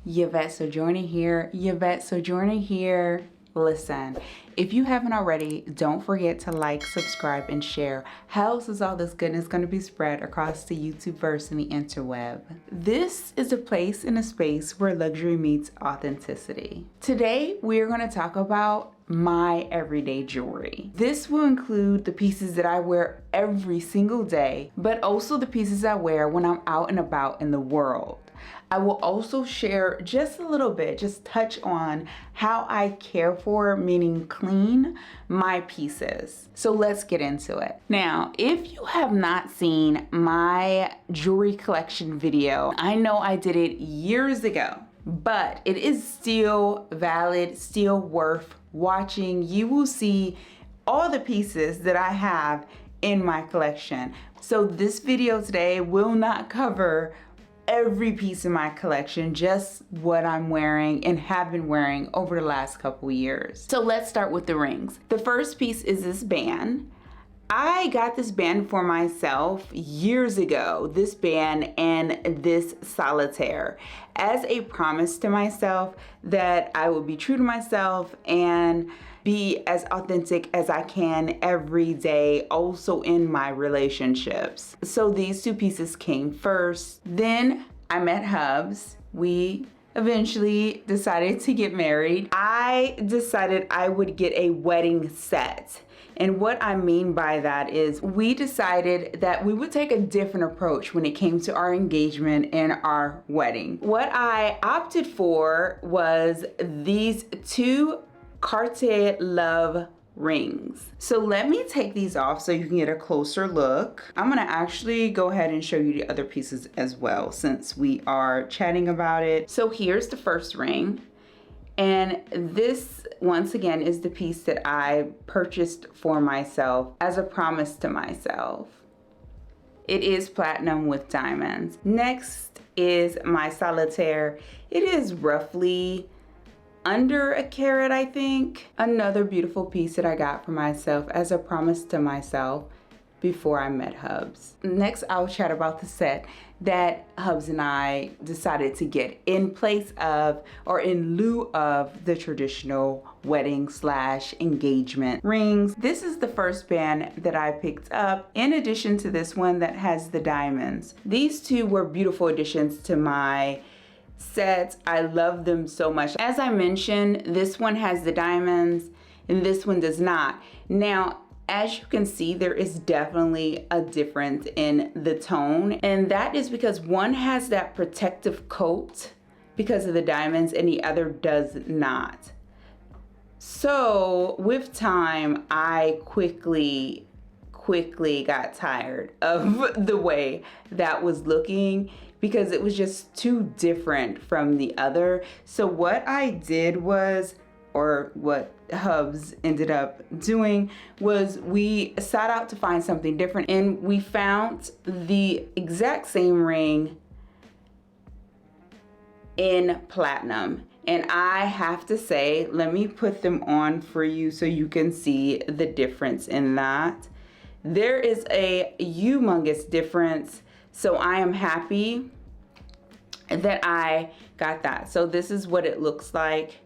Yvette Sojourner here. Yvette Sojourner here. Listen, if you haven't already, don't forget to like, subscribe, and share. How else is all this goodness going to be spread across the YouTubeverse and the interweb? This is a place and a space where luxury meets authenticity. Today, we are going to talk about my everyday jewelry. This will include the pieces that I wear every single day, but also the pieces I wear when I'm out and about in the world. I will also share just a little bit, just touch on how I care for, meaning clean, my pieces. So let's get into it. Now, if you have not seen my jewelry collection video, I know I did it years ago, but it is still valid, still worth watching. You will see all the pieces that I have in my collection. So this video today will not cover every piece in my collection, just what I'm wearing and have been wearing over the last couple years. So let's start with the rings. The first piece is this band. I got this band for myself years ago, this band and this solitaire, as a promise to myself that I would be true to myself and be as authentic as I can every day, also in my relationships. So these two pieces came first. Then I met Hubs. We eventually decided to get married. I decided I would get a wedding set. And what I mean by that is we decided that we would take a different approach when it came to our engagement and our wedding. What I opted for was these two Cartier Love rings. So let me take these off so you can get a closer look. I'm gonna actually go ahead and show you the other pieces as well since we are chatting about it. So here's the first ring. And this, once again, is the piece that I purchased for myself as a promise to myself. It is platinum with diamonds. Next is my solitaire. It is roughly under a carat, I think. Another beautiful piece that I got for myself as a promise to myself before I met Hubs. Next, I'll chat about the set that Hubs and I decided to get in place of, or in lieu of, the traditional wedding / engagement rings. This is the first band that I picked up, in addition to this one that has the diamonds. These two were beautiful additions to my sets. I love them so much. As I mentioned, this one has the diamonds and this one does not. Now, as you can see, there is definitely a difference in the tone, and that is because one has that protective coat because of the diamonds and the other does not. So with time, I quickly got tired of the way that was looking because it was just too different from the other. So what I did was, or what Hubs ended up doing, was we sought out to find something different, and we found the exact same ring in platinum. And I have to say, let me put them on for you so you can see the difference in that. There is a humongous difference. So I am happy that I got that. So this is what it looks like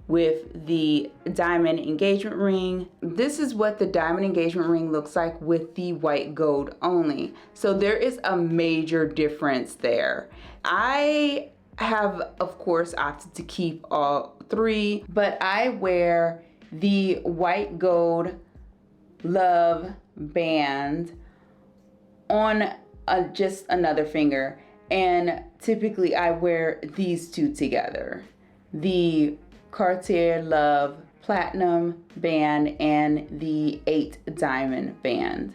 with the diamond engagement ring. This is what the diamond engagement ring looks like with the white gold only. So there is a major difference there. I have, of course, opted to keep all three, but I wear the white gold love band on just another finger. And typically I wear these two together. The Cartier Love Platinum band and the 8 diamond band.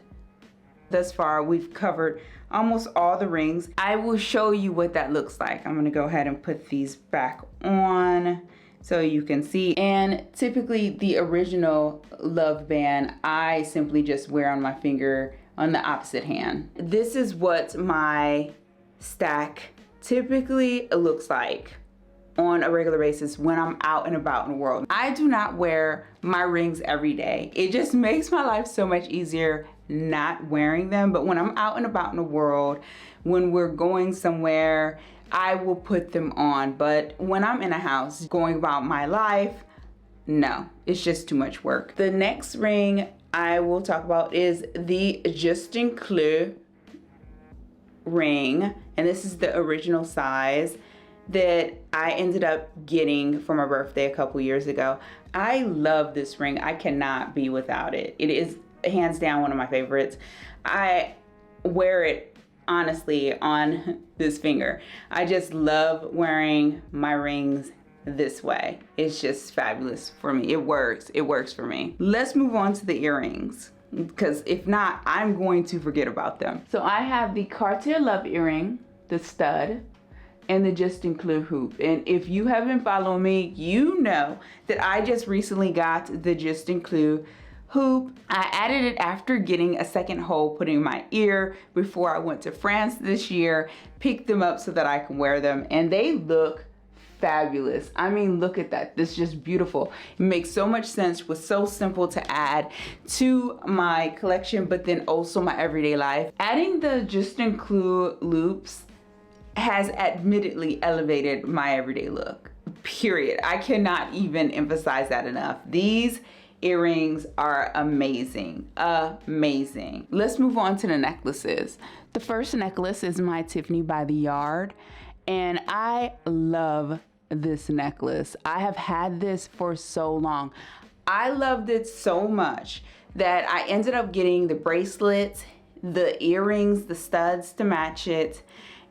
Thus far, we've covered almost all the rings. I will show you what that looks like. I'm gonna go ahead and put these back on so you can see. And typically the original Love band, I simply just wear on my finger on the opposite hand. This is what my stack typically looks like on a regular basis when I'm out and about in the world. I do not wear my rings every day. It just makes my life so much easier not wearing them. But when I'm out and about in the world, when we're going somewhere, I will put them on. But when I'm in a house going about my life, no, it's just too much work. The next ring I will talk about is the Juste Clou ring, and this is the original size that I ended up getting for my birthday a couple years ago. I love this ring. I cannot be without it. It is hands down one of my favorites. I wear it honestly on this finger. I just love wearing my rings this way. It's just fabulous for me. It works for me. Let's move on to the earrings, because if not, I'm going to forget about them. So I have the Cartier Love earring, the stud, and the Juste Clou hoop. And if you haven't followed me, you know that I just recently got the Juste Clou hoop. I added it after getting a second hole put in my ear before I went to France this year. Picked them up so that I can wear them, and they look fabulous. I mean, look at that. This is just beautiful. It makes so much sense. Was so simple to add to my collection, but then also my everyday life. Adding the Juste Clou loops has admittedly elevated my everyday look, period. I cannot even emphasize that enough. These earrings are amazing, amazing. Let's move on to the necklaces. The first necklace is my Tiffany by the Yard, and I love this necklace. I have had this for so long. I loved it so much that I ended up getting the bracelets, the earrings, the studs to match it,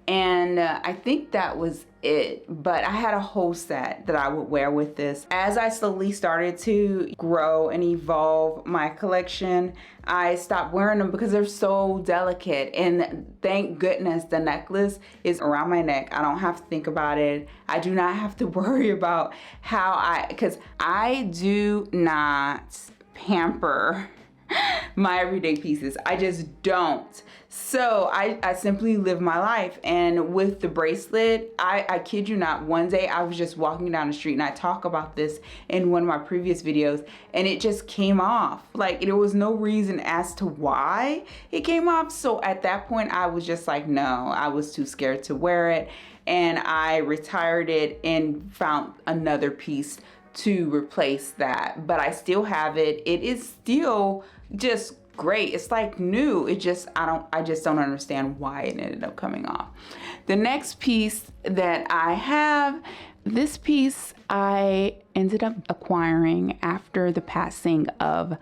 and I think that was it. But I had a whole set that I would wear with this. As I slowly started to grow and evolve my collection, I stopped wearing them because they're so delicate. And thank goodness the necklace is around my neck. I don't have to think about it. I do not have to worry about because I do not pamper my everyday pieces. I just don't. So I simply live my life. And with the bracelet, I kid you not, one day I was just walking down the street, and I talk about this in one of my previous videos, and it just came off. Like, there was no reason as to why it came off. So at that point I was just like, no, I was too scared to wear it, and I retired it and found another piece to replace that. But I still have it. It is still just great. It's like new. I just don't understand why it ended up coming off. The next piece that I have, this piece I ended up acquiring after the passing of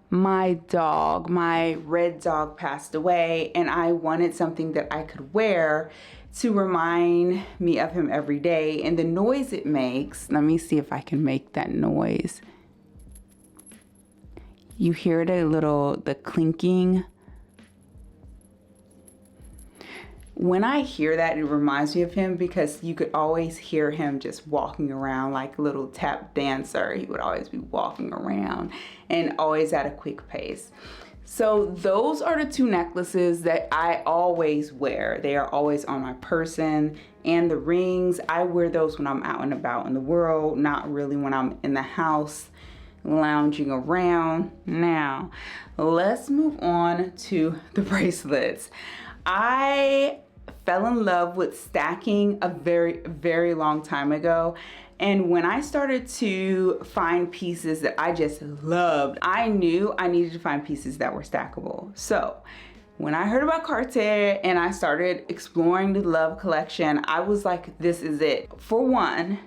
my dog. My red dog passed away, and I wanted something that I could wear to remind me of him every day. And the noise it makes, let me see if I can make that noise. You hear the clinking. When I hear that, it reminds me of him, because you could always hear him just walking around like a little tap dancer. He would always be walking around and always at a quick pace. So those are the two necklaces that I always wear. They are always on my person. And the rings, I wear those when I'm out and about in the world, not really when I'm in the house lounging around. Now, let's move on to the bracelets. I fell in love with stacking a very, very long time ago. And when I started to find pieces that I just loved, I knew I needed to find pieces that were stackable. So when I heard about Cartier and I started exploring the Love collection, I was like, this is it. For one,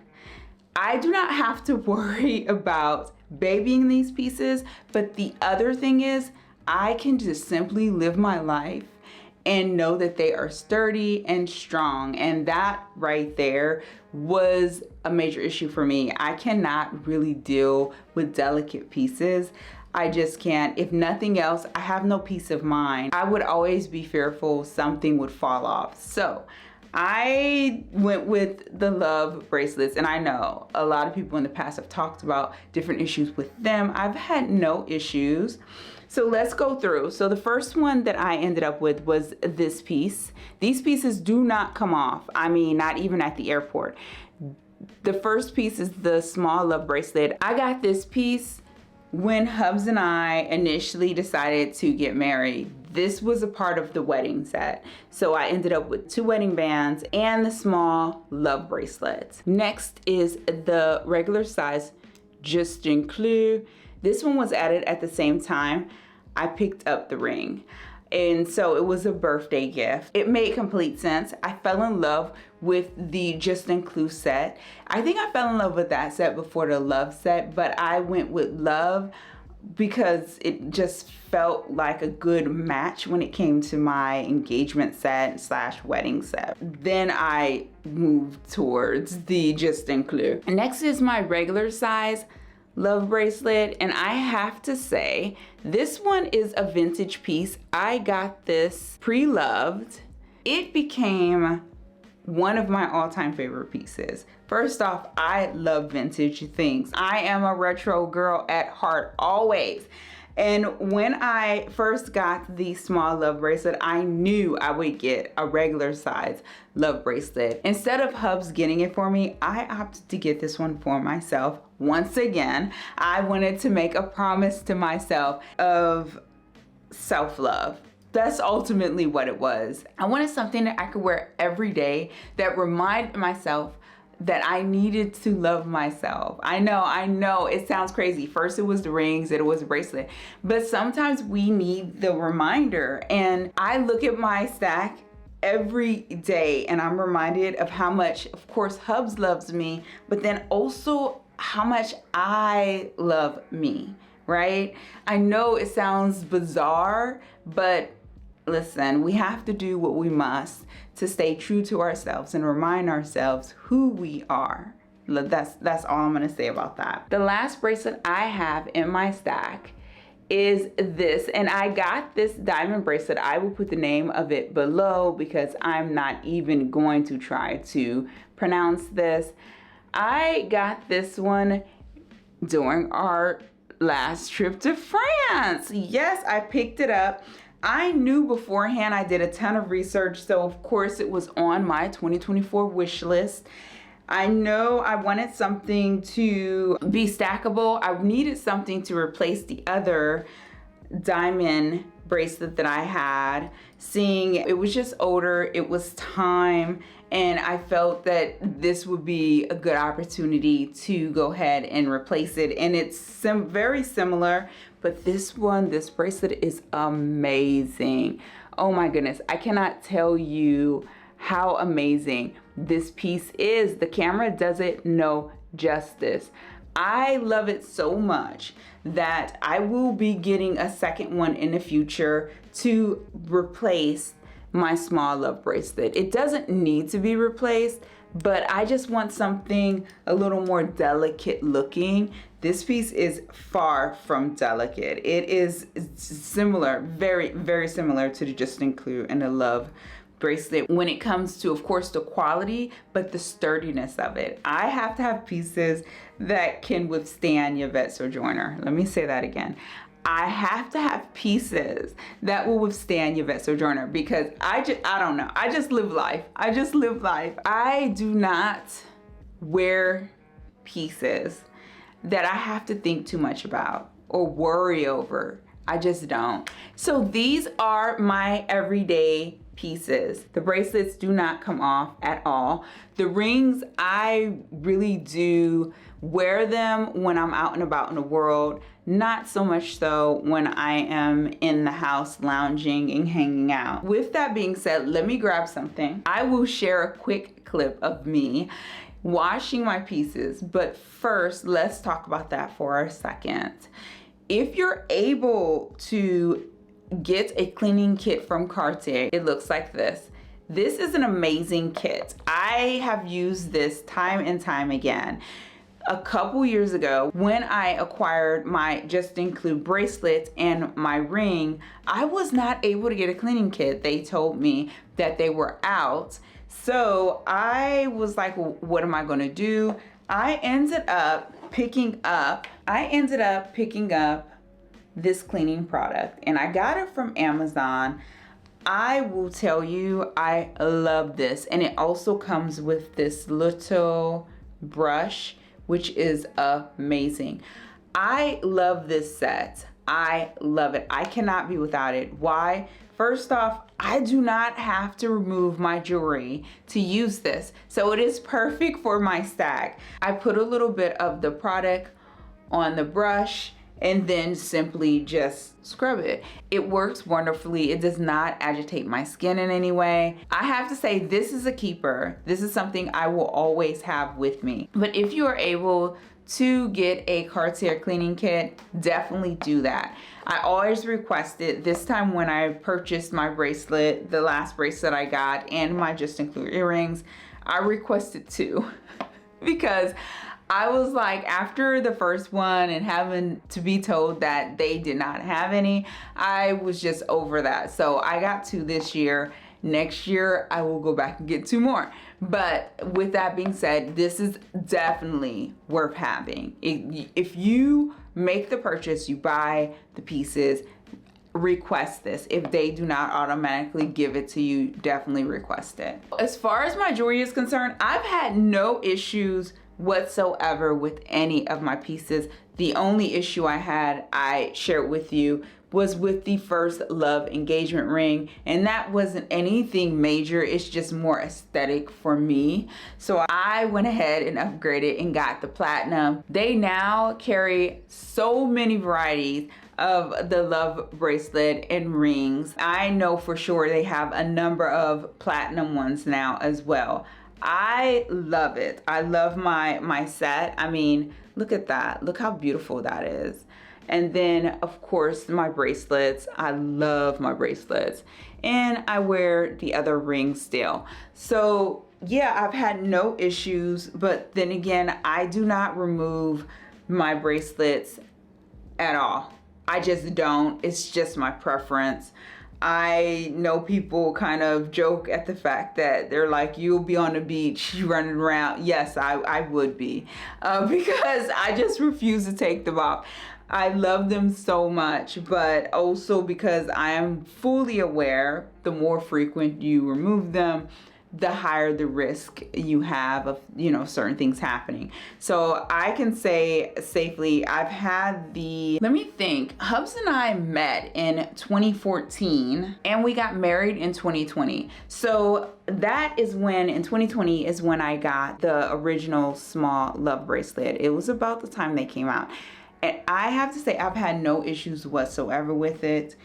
I do not have to worry about babying these pieces, but the other thing is I can just simply live my life and know that they are sturdy and strong. And that right there was a major issue for me. I cannot really deal with delicate pieces. I just can't. If nothing else, I have no peace of mind. I would always be fearful something would fall off. So I went with the Love bracelets, and I know a lot of people in the past have talked about different issues with them. I've had no issues. So let's go through. So the first one that I ended up with was this piece. These pieces do not come off. I mean, not even at the airport. The first piece is the small Love bracelet. I got this piece When Hubs and I initially decided to get married, this was a part of the wedding set. So I ended up with 2 wedding bands and the small love bracelets. Next is the regular size Juste in Clou. This one was added at the same time I picked up the ring. And so it was a birthday gift. It made complete sense. I fell in love with the Juste in Clou set. I think I fell in love with that set before the love set, but I went with love because it just felt like a good match when it came to my engagement set / wedding set. Then I moved towards the Juste in Clou. And next is my regular size love bracelet, and I have to say this one is a vintage piece. I got this pre-loved. It became one of my all-time favorite pieces. First off, I love vintage things. I am a retro girl at heart, always. And when I first got the small love bracelet, I knew I would get a regular size love bracelet. Instead of Hubs getting it for me, I opted to get this one for myself. Once again, I wanted to make a promise to myself of self-love. That's ultimately what it was. I wanted something that I could wear every day that reminded myself that I needed to love myself. I know, it sounds crazy. First it was the rings, then it was a bracelet. But sometimes we need the reminder. And I look at my stack every day and I'm reminded of how much, of course, Hubs loves me, but then also how much I love me, right? I know it sounds bizarre, but listen, we have to do what we must to stay true to ourselves and remind ourselves who we are. That's all I'm gonna say about that. The last bracelet I have in my stack is this, and I got this diamond bracelet. I will put the name of it below because I'm not even going to try to pronounce this. I got this one during our last trip to France. Yes, I picked it up. I knew beforehand. I did a ton of research, so of course it was on my 2024 wish list. I know I wanted something to be stackable. I needed something to replace the other diamond bracelet that I had. Seeing it was just older, it was time, and I felt that this would be a good opportunity to go ahead and replace it. And it's very similar, but this bracelet is amazing. Oh my goodness, I cannot tell you how amazing this piece is. The camera does it no justice. I love it so much that I will be getting a second one in the future to replace my small love bracelet. It doesn't need to be replaced, but I just want something a little more delicate looking. This piece is far from delicate. It is similar, very, very similar to the Juste in Clou and the love bracelet when it comes to, of course, the quality, but the sturdiness of it. I have to have pieces that can withstand Yvette Sojourner. Let me say that again. I have to have pieces that will withstand Yvette Sojourner because I don't know. I just live life. I do not wear pieces that I have to think too much about or worry over. I just don't. So these are my everyday pieces. The bracelets do not come off at all. The rings, I really do wear them when I'm out and about in the world, not so much so when I am in the house lounging and hanging out. With that being said, let me grab something. I will share a quick clip of me washing my pieces, but first let's talk about that for a second. If you're able to get a cleaning kit from Cartier, it looks like this. This is an amazing kit. I have used this time and time again. A couple years ago, when I acquired my Juste in Clou bracelet and my ring, I was not able to get a cleaning kit. They told me that they were out. So I was like, well, what am I gonna do? I ended up picking up this cleaning product, and I got it from Amazon. I will tell you, I love this. And it also comes with this little brush, which is amazing. I love this set. I love it. I cannot be without it. Why? First off, I do not have to remove my jewelry to use this. So it is perfect for my stack. I put a little bit of the product on the brush and then simply just scrub it. It works wonderfully. It does not agitate my skin in any way. I have to say, this is a keeper. This is something I will always have with me. But if you are able to get a Cartier cleaning kit, definitely do that. I always request it. This time when I purchased my bracelet, the last bracelet I got, and my Juste Clou earrings, I requested two because I was like, after the first one and having to be told that they did not have any, I was just over that. So I got two this year. Next year, I will go back and get two more. But with that being said, this is definitely worth having. If you make the purchase, you buy the pieces, request this. If they do not automatically give it to you, definitely request it. As far as my jewelry is concerned, I've had no issues whatsoever with any of my pieces. The only issue I had, I shared with you, was with the first love engagement ring, and that wasn't anything major. It's just more aesthetic for me. So I went ahead and upgraded and got the platinum. They now carry so many varieties of the love bracelet and rings. I know for sure they have a number of platinum ones now as well. I love it. I love my set. I mean, look at that. Look how beautiful that is. And then of course my bracelets. I love my bracelets. And I wear the other rings still. So yeah, I've had no issues, but then again, I do not remove my bracelets at all. I just don't. It's just my preference. I know people kind of joke at the fact that they're like, you'll be on the beach running around. Yes, I would be because I just refuse to take them off. I love them so much, but also because I am fully aware the more frequent you remove them, the higher the risk you have of, you know, certain things happening. So I can say safely, I've had let me think, Hubs and I met in 2014 and we got married in 2020. So that is when, in 2020 is when I got the original small love bracelet. It was about the time they came out. And I have to say, I've had no issues whatsoever with it.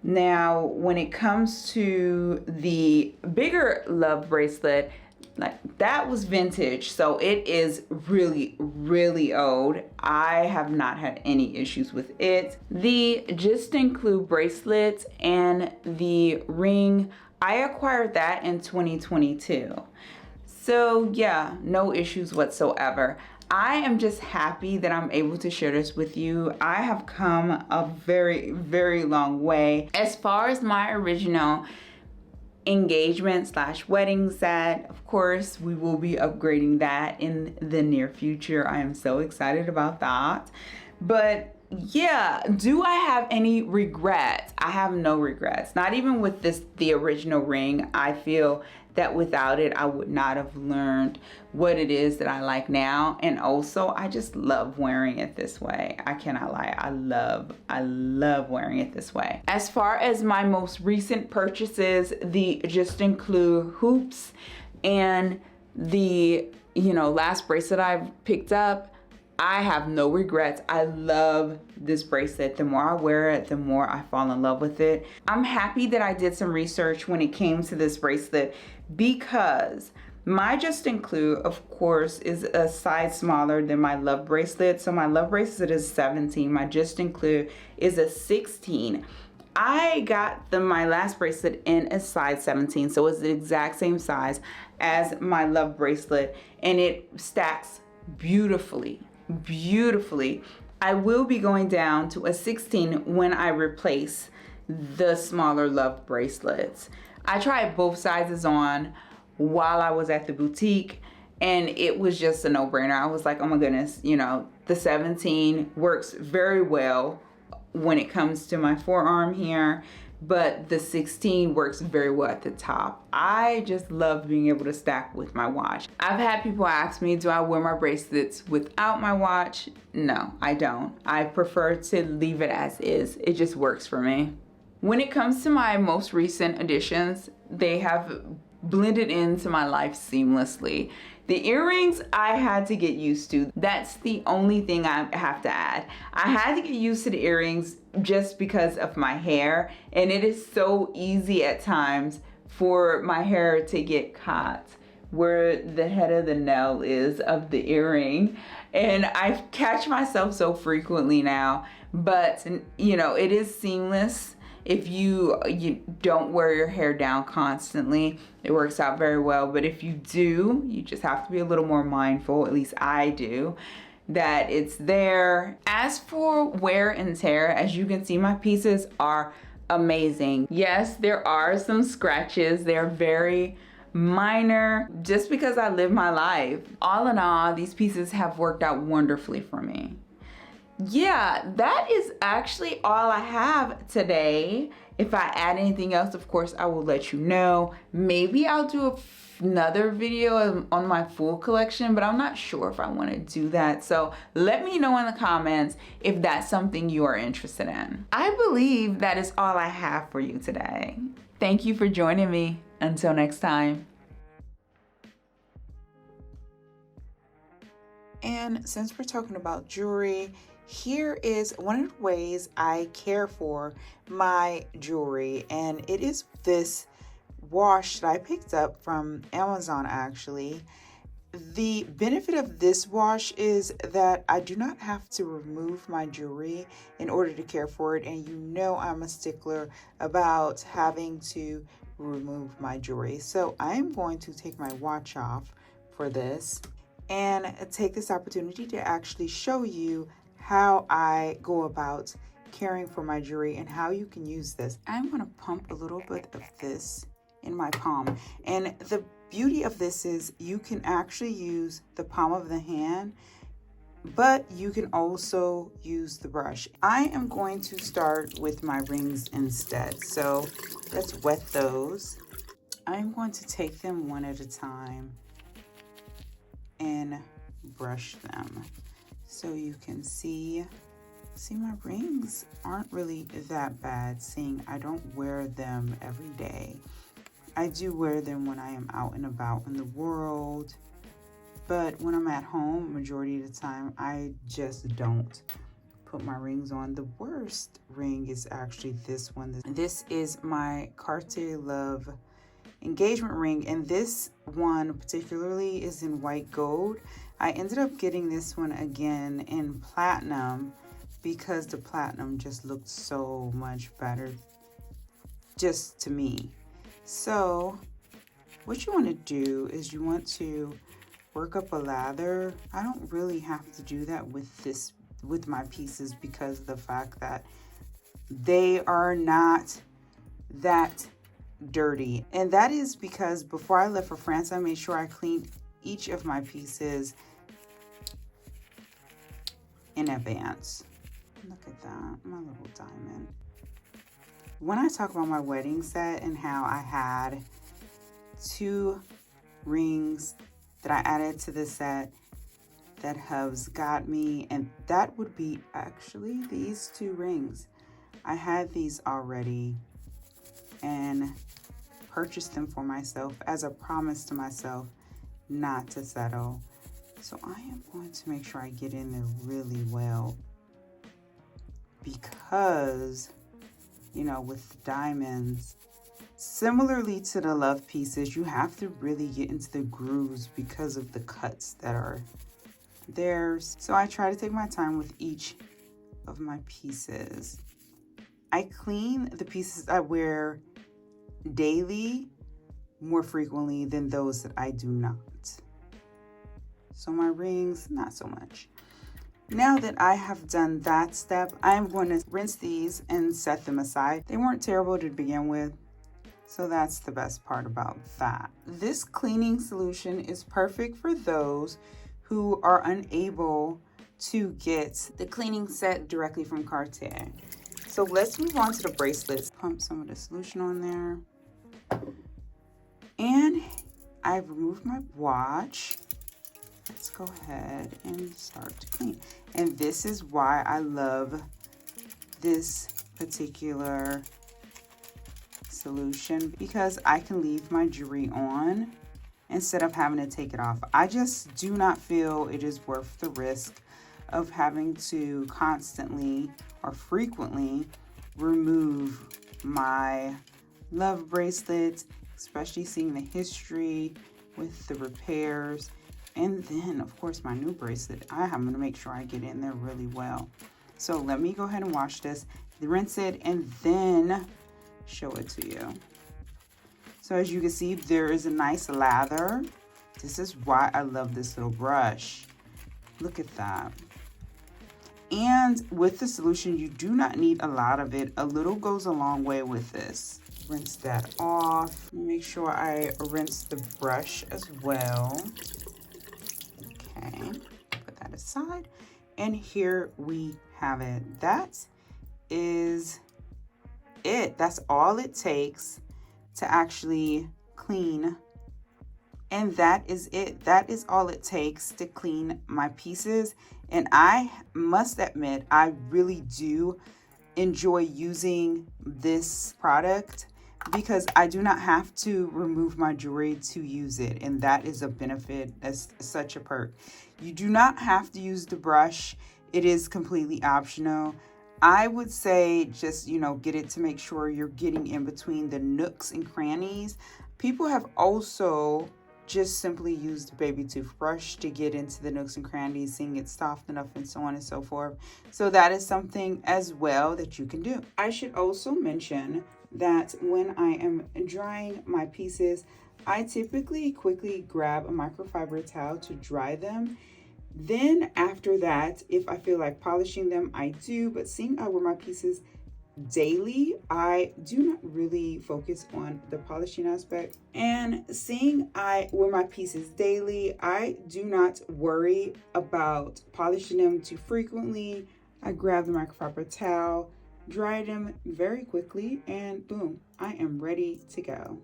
Now, when it comes to the bigger love bracelet, like that was vintage, so it is really, really old. I have not had any issues with it. The Juste Clou bracelet and the ring, I acquired that in 2022. So yeah, no issues whatsoever. I am just happy that I'm able to share this with you. I have come a very, very long way. As far as my original engagement / wedding set, of course, we will be upgrading that in the near future. I am so excited about that. But yeah, do I have any regrets? I have no regrets. Not even with the original ring. I feel that without it, I would not have learned what it is that I like now. And also, I just love wearing it this way. I cannot lie. I love wearing it this way. As far as my most recent purchases, the Juste Clou hoops and the, last bracelet I've picked up, I have no regrets. I love this bracelet. The more I wear it, the more I fall in love with it. I'm happy that I did some research when it came to this bracelet because my Juste Clou, of course, is a size smaller than my love bracelet. So my love bracelet is 17. My Juste Clou is a 16. I got my last bracelet in a size 17. So it's the exact same size as my love bracelet. And it stacks beautifully. I will be going down to a 16 when I replace the smaller love bracelets. I tried both sizes on while I was at the boutique and it was just a no-brainer. I was like, oh my goodness, the 17 works very well when it comes to my forearm here but the 16 works very well at the top. I just love being able to stack with my watch. I've had people ask me, do I wear my bracelets without my watch? No, I don't. I prefer to leave it as is. It just works for me. When it comes to my most recent additions, they have blended into my life seamlessly. The earrings I had to get used to. That's the only thing I have to add. I had to get used to the earrings just because of my hair, and it is so easy at times for my hair to get caught where the head of the nail is of the earring, and I catch myself so frequently now. But you know, it is seamless. If you don't wear your hair down constantly, it works out very well. But if you do, you just have to be a little more mindful, at least I do, that it's there. As for wear and tear, as you can see, my pieces are amazing. Yes, there are some scratches. They're very minor, just because I live my life. All in all, these pieces have worked out wonderfully for me. Yeah, that is actually all I have today. If I add anything else, of course, I will let you know. Maybe I'll do another video on my full collection, but I'm not sure if I want to do that. So let me know in the comments if that's something you are interested in. I believe that is all I have for you today. Thank you for joining me. Until next time. And since we're talking about jewelry, here is one of the ways I care for my jewelry, and it is this wash that I picked up from Amazon actually. The benefit of this wash is that I do not have to remove my jewelry in order to care for it, and you know I'm a stickler about having to remove my jewelry. So I am going to take my watch off for this and take this opportunity to actually show you how I go about caring for my jewelry and how you can use this. I'm going to pump a little bit of this in my palm, and the beauty of this is you can actually use the palm of the hand, but you can also use the brush. I am going to start with my rings instead, so let's wet those. I'm going to take them one at a time and brush them. So you can see my rings aren't really that bad, seeing I don't wear them every day. I do wear them when I am out and about in the world, but when I'm at home, majority of the time, I just don't put my rings on. The worst ring is actually this one. This is my Cartier Love engagement ring, and this one particularly is in white gold. I ended up getting this one again in platinum because the platinum just looked so much better just to me. So what you want to do is you want to work up a lather. I don't really have to do that with my pieces because of the fact that they are not that dirty, and that is because before I left for France, I made sure I cleaned each of my pieces in advance. Look at that, my little diamond. When I talk about my wedding set and how I had 2 rings that I added to the set that has got me, and that would be actually these 2 rings. I had these already and purchased them for myself as a promise to myself not to settle. So I am going to make sure I get in there really well, because, you know, with diamonds, similarly to the love pieces, you have to really get into the grooves because of the cuts that are there. So I try to take my time with each of my pieces. I clean the pieces I wear daily more frequently than those that I do not. So my rings, not so much. Now that I have done that step, I'm going to rinse these and set them aside. They weren't terrible to begin with, so that's the best part about that. This cleaning solution is perfect for those who are unable to get the cleaning set directly from Cartier. So let's move on to the bracelets. Pump some of the solution on there. And I've removed my watch. Let's go ahead and start to clean. And this is why I love this particular solution, because I can leave my jewelry on instead of having to take it off. I just do not feel it is worth the risk of having to constantly or frequently remove my love bracelets, especially seeing the history with the repairs. And then of course my new bracelet, I'm going to make sure I get in there really well. So let me go ahead and wash this, rinse it, and then show it to you. So as you can see, there is a nice lather. This is why I love this little brush. Look at that. And with the solution, you do not need a lot of it. A little goes a long way with this. Rinse that off. Make sure I rinse the brush as well. Okay, put that aside. And here we have it. That is it. That's all it takes to actually clean. And that is it. That is all it takes to clean my pieces. And I must admit, I really do enjoy using this product because I do not have to remove my jewelry to use it. And that is a benefit, as such a perk. You do not have to use the brush. It is completely optional. I would say just, get it to make sure you're getting in between the nooks and crannies. People have also just simply used a baby toothbrush to get into the nooks and crannies, seeing it soft enough and so on and so forth. So that is something as well that you can do. I should also mention that when I am drying my pieces, I typically quickly grab a microfiber towel to dry them. Then after that, if I feel like polishing them, I do. But seeing I wear my pieces daily, I do not really focus on the polishing aspect. And seeing I wear my pieces daily, I do not worry about polishing them too frequently. I grab the microfiber towel, dry them very quickly, and boom, I am ready to go.